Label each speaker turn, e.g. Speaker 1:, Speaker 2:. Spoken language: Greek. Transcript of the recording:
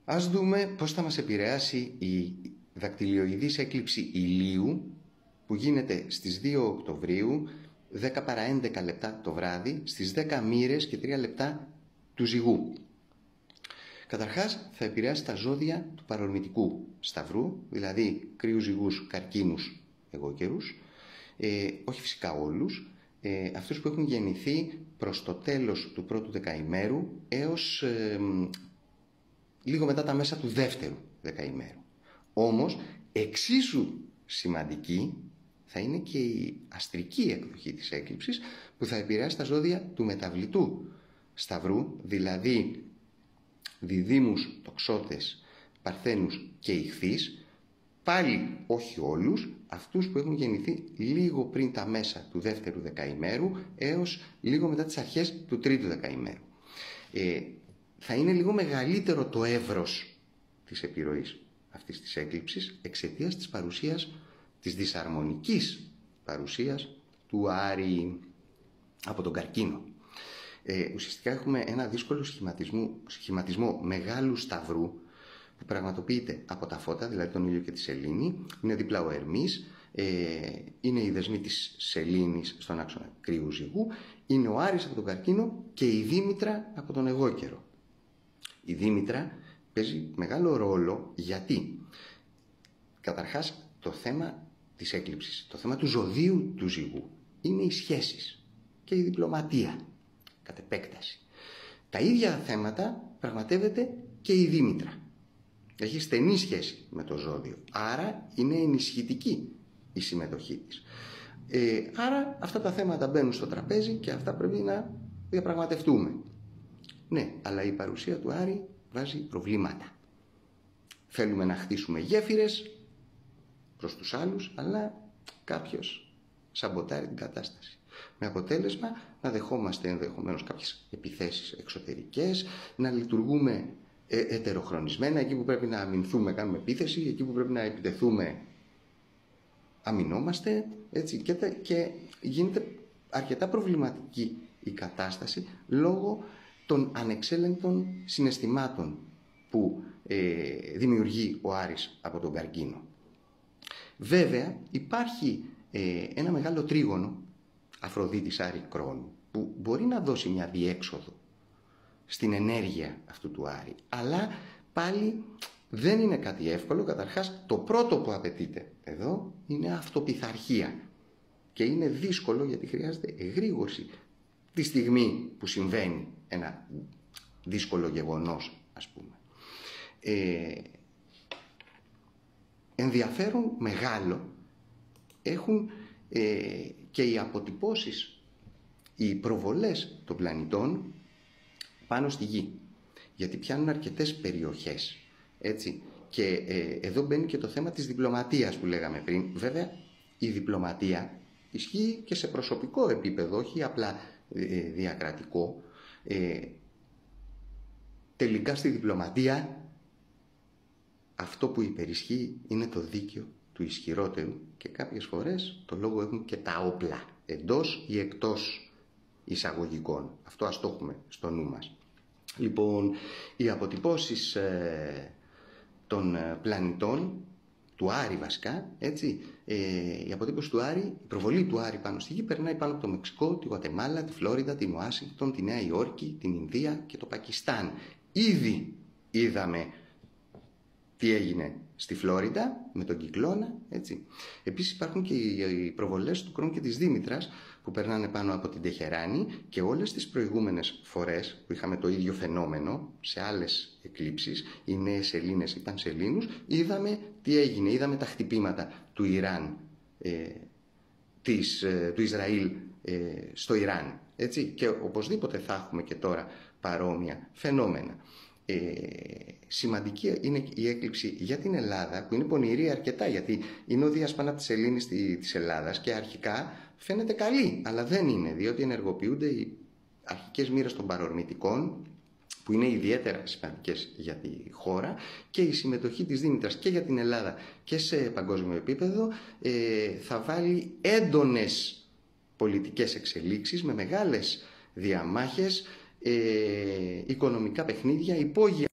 Speaker 1: Ας δούμε πώς θα μας επηρεάσει η δακτυλιοειδής έκλειψη ηλίου που γίνεται στις 2 Οκτωβρίου, 10 παρά 11 λεπτά το βράδυ, στις 10 μοίρες και 3 λεπτά του Ζυγού. Καταρχάς θα επηρεάσει τα ζώδια του παρορμητικού σταυρού, δηλαδή κρύους, Ζυγούς, Καρκίνους, εγώκερους, όχι φυσικά όλους, αυτούς που έχουν γεννηθεί προς το τέλος του πρώτου δεκαημέρου έως λίγο μετά τα μέσα του δεύτερου δεκαημέρου. Όμως, εξίσου σημαντική θα είναι και η αστρική εκδοχή της έκλειψης που θα επηρεάσει τα ζώδια του μεταβλητού σταυρού, δηλαδή Διδύμους, Τοξότες, Παρθένους και Ιχθύς, πάλι όχι όλους, αυτούς που έχουν γεννηθεί λίγο πριν τα μέσα του δεύτερου δεκαημέρου έως λίγο μετά τις αρχές του τρίτου δεκαημέρου. Θα είναι λίγο μεγαλύτερο το εύρος της επιρροής αυτής της έκλειψης εξαιτίας της παρουσίας, της δυσαρμονικής παρουσίας του Άρη από τον Καρκίνο. Ουσιαστικά έχουμε ένα δύσκολο σχηματισμό μεγάλου σταυρού που πραγματοποιείται από τα φώτα, δηλαδή τον ήλιο και τη σελήνη. Είναι δίπλα ο Ερμής, είναι οι δεσμοί της σελήνης στον άξονα κρύου Ζυγού, είναι ο Άρης από τον Καρκίνο και η Δήμητρα από τον εγώκερο. Η Δήμητρα παίζει μεγάλο ρόλο γιατί καταρχάς το θέμα της έκλειψης, το θέμα του ζωδίου του Ζυγού είναι οι σχέσεις και η διπλωματία κατ' επέκταση. Τα ίδια θέματα πραγματεύεται και η Δήμητρα. Έχει στενή σχέση με το ζώδιο, άρα είναι ενισχυτική η συμμετοχή της. Άρα αυτά τα θέματα μπαίνουν στο τραπέζι και αυτά πρέπει να διαπραγματευτούμε. Ναι, αλλά η παρουσία του Άρη βάζει προβλήματα. Θέλουμε να χτίσουμε γέφυρες προς τους άλλους, αλλά κάποιος σαμποτάρει την κατάσταση. Με αποτέλεσμα να δεχόμαστε ενδεχομένως κάποιες επιθέσεις εξωτερικές, να λειτουργούμε ετεροχρονισμένα, εκεί που πρέπει να αμυνθούμε κάνουμε επίθεση, εκεί που πρέπει να επιτεθούμε αμυνόμαστε, έτσι, και γίνεται αρκετά προβληματική η κατάσταση λόγω των ανεξέλεγκτων συναισθημάτων που δημιουργεί ο Άρης από τον Καρκίνο. Βέβαια υπάρχει ένα μεγάλο τρίγωνο Αφροδίτης Άρη Κρόνου που μπορεί να δώσει μια διέξοδο στην ενέργεια αυτού του Άρη, αλλά πάλι δεν είναι κάτι εύκολο. Καταρχάς το πρώτο που απαιτείται εδώ είναι αυτοπιθαρχία και είναι δύσκολο γιατί χρειάζεται εγρήγορση τη στιγμή που συμβαίνει ένα δύσκολο γεγονός, ας πούμε. Ενδιαφέρον μεγάλο έχουν και οι αποτυπώσεις, οι προβολές των πλανητών πάνω στη Γη, γιατί πιάνουν αρκετές περιοχές, έτσι. Και εδώ μπαίνει και το θέμα της διπλωματίας που λέγαμε πριν. Βέβαια η διπλωματία ισχύει και σε προσωπικό επίπεδο, όχι απλά διακρατικό. Τελικά στη διπλωματία αυτό που υπερισχύει είναι το δίκαιο του ισχυρότερου και κάποιες φορές το λόγο έχουν και τα όπλα, εντός ή εκτός εισαγωγικών. Αυτό ας το έχουμε στο νου μας. Λοιπόν, οι αποτυπώσεις των πλανητών, του Άρη βασικά, έτσι, η αποτύπωση του Άρη, η προβολή του Άρη πάνω στη Γη περνάει πάνω από το Μεξικό, τη Γουατεμάλα, τη Φλόριντα, την Ουάσιγκτον, τη Νέα Υόρκη, την Ινδία και το Πακιστάν. Ήδη είδαμε τι έγινε στη Φλόριντα με τον κυκλώνα, έτσι. Επίσης υπάρχουν και οι προβολές του Κρόνου και της Δήμητρας που περνάνε πάνω από την Τεχεράνη και όλες τις προηγούμενες φορές που είχαμε το ίδιο φαινόμενο σε άλλες εκλήψεις, οι νέες σελήνες ή πανσελήνους, είδαμε τι έγινε, είδαμε τα χτυπήματα του Ιράν, του Ισραήλ στο Ιράν, έτσι. Και οπωσδήποτε θα έχουμε και τώρα παρόμοια φαινόμενα. Σημαντική είναι η έκλειψη για την Ελλάδα που είναι πονηρή αρκετά, γιατί είναι ο Δίας πάνω από τη σελήνη της Ελλάδας και αρχικά φαίνεται καλή, αλλά δεν είναι, διότι ενεργοποιούνται οι αρχικές μοίρες των παρορμητικών που είναι ιδιαίτερα σημαντικές για τη χώρα και η συμμετοχή της Δήμητρας και για την Ελλάδα και σε παγκόσμιο επίπεδο θα βάλει έντονες πολιτικές εξελίξεις με μεγάλες διαμάχες, οικονομικά παιχνίδια, υπόγεια